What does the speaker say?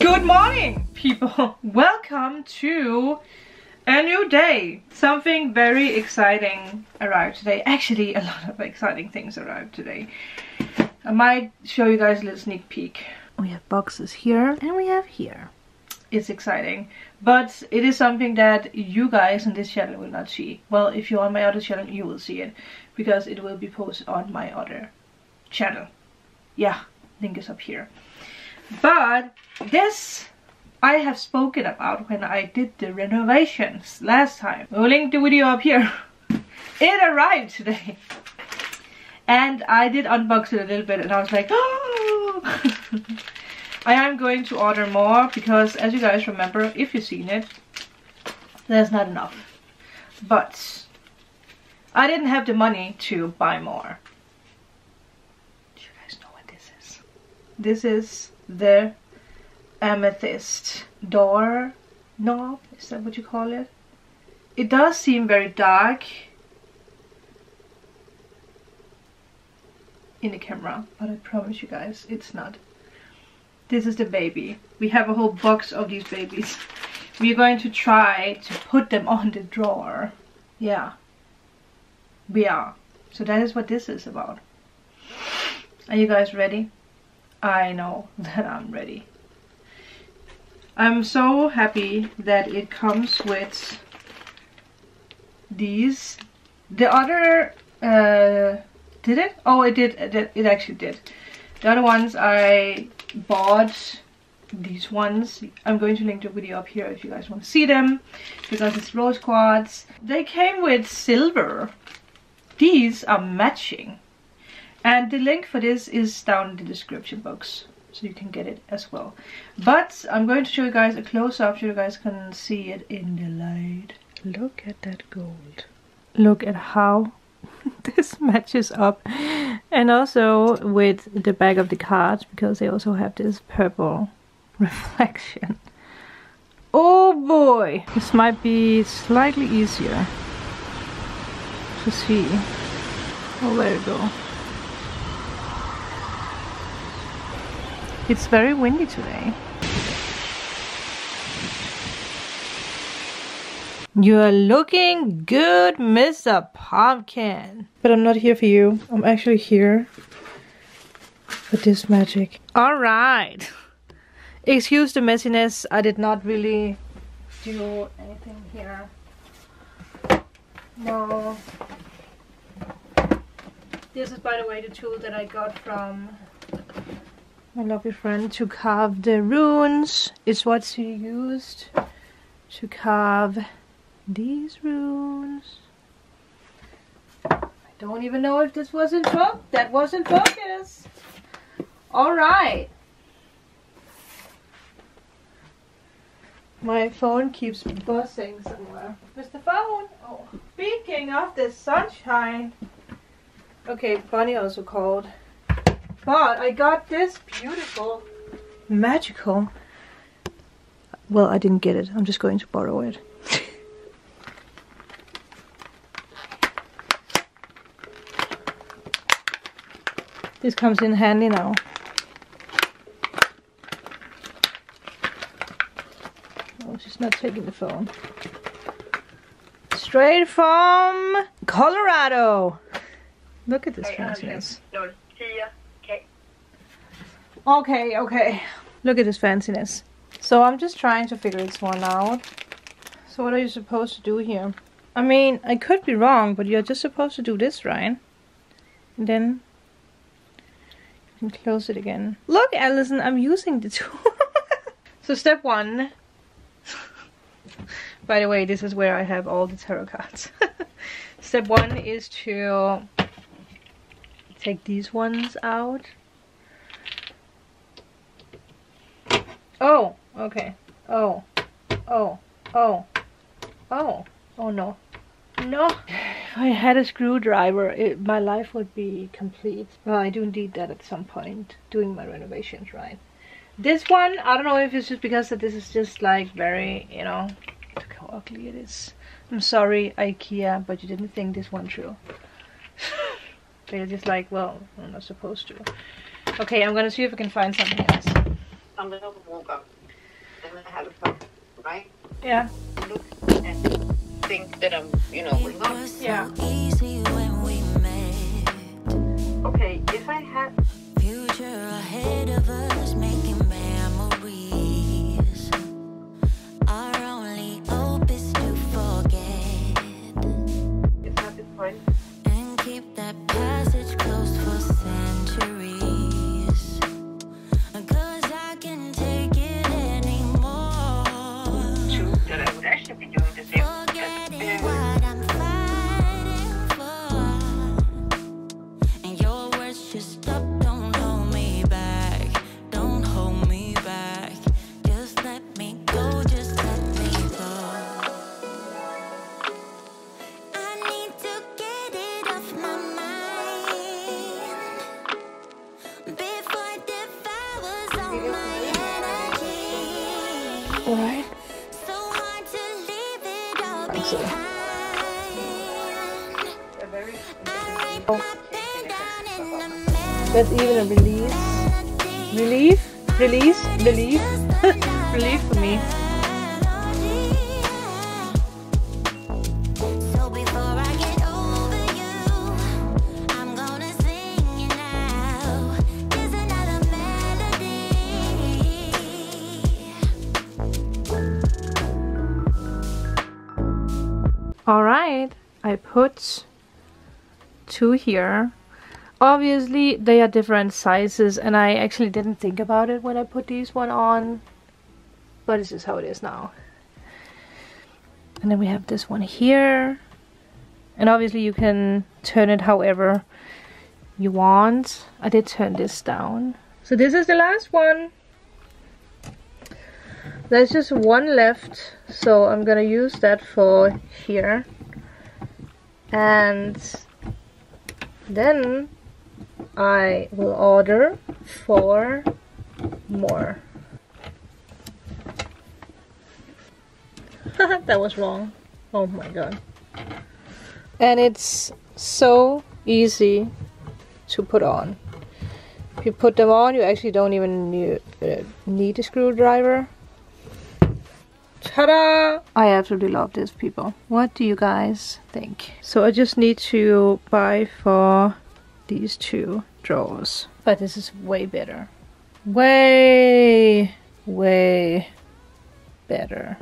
Good morning, people. Welcome to a new day. Something very exciting arrived today. Actually, a lot of exciting things arrived today. I might show you guys a little sneak peek. We have boxes here and we have here. It's exciting, but it is something that you guys on this channel will not see. Well, if you're on my other channel, you will see it because it will be posted on my other channel. Yeah, link is up here. But this I have spoken about when I did the renovations last time. I will link the video up here. It arrived today. And I did unbox it a little bit and I was like, oh! I am going to order more because, as you guys remember, if you've seen it, there's not enough. But I didn't have the money to buy more. Do you guys know what this is? This is the Amethyst door knob. Is that what you call it? It does seem very dark in the camera, but I promise you guys it's not. This is the baby. We have a whole box of these babies. We're going to try to put them on the drawer. Yeah, we are. So that is what this is about. Are you guys ready? I know that I'm ready. I'm so happy that it comes with these. The other did it? Oh, it did. It actually did. The other ones I bought, these ones. I'm going to link the video up here if you guys want to see them, because it's rose quartz. They came with silver. These are matching, and the link for this is down in the description box, so you can get it as well. But I'm going to show you guys a close-up so you guys can see it in the light. Look at that gold. Look at how this matches up, and also with the back of the cards, because they also have this purple reflection. Oh boy, this might be slightly easier to see. Oh, there you go. It's very windy today. You're looking good, Mr. Pumpkin. But I'm not here for you. I'm actually here for this magic. Alright. Excuse the messiness. I did not really do anything here. No. This is, by the way, the tool that I got from my lovely friend to carve the runes. It's what she used to carve these runes. I don't even know if this was in focus. That was in focus. Alright. My phone keeps buzzing somewhere. Mr. Phone! Oh, speaking of the sunshine. Okay, Bunny also called. But I got this beautiful, magical. Well, I didn't get it. I'm just going to borrow it. This comes in handy now. Oh, she's not taking the phone. Straight from Colorado. Look at this fanciness. Okay. Look at this fanciness. So I'm just trying to figure this one out. So what are you supposed to do here? I mean, I could be wrong, but you're just supposed to do this, right? And then you can close it again. Look, Allison, I'm using the tool. So step one. By the way, this is where I have all the tarot cards. Step one is to take these ones out. Oh, okay. Oh no. No. If I had a screwdriver, my life would be complete. Well, I do need that at some point, doing my renovations, right? This one, I don't know if it's just because that this is just like very, you know, look how ugly it is. I'm sorry, Ikea, but you didn't think this one through. They're just like, well, I'm not supposed to. Okay, I'm gonna see if I can find something else. then I have a problem, right? Yeah. Look and think that I'm, you know, we're not. Yeah. Okay, if I had future ahead of us, making memories. Our only hope is to forget. is at this point. And keep that passage closed for centuries. 'Cause I can take it anymore. True, that I would actually be doing the same. Forgetting what I'm fighting for. And your words just stop, don't hold me back. Don't hold me back. Just let me go, just let me go. I need to get it off my mind before it devours all my energy. Alright. So hard to leave it all Excellent. behind. A very My pen down in the melody. That's even a release. Relief? Release? Relief? Relief for me. So before I get over you, I'm gonna sing it now. There's another melody. Alright, I put 2 here. Obviously they are different sizes and I actually didn't think about it when I put these one on. But this is how it is now. And then we have this one here. And obviously you can turn it however you want. I did turn this down. So this is the last one. There's just one left, so I'm gonna use that for here. And then I will order 4 more. That was wrong. Oh my god. And it's so easy to put on. If you put them on, you actually don't even need a screwdriver. Ta-da! I absolutely love this, people. What do you guys think? So I just need to buy for these 2 drawers. But this is way better. Way better.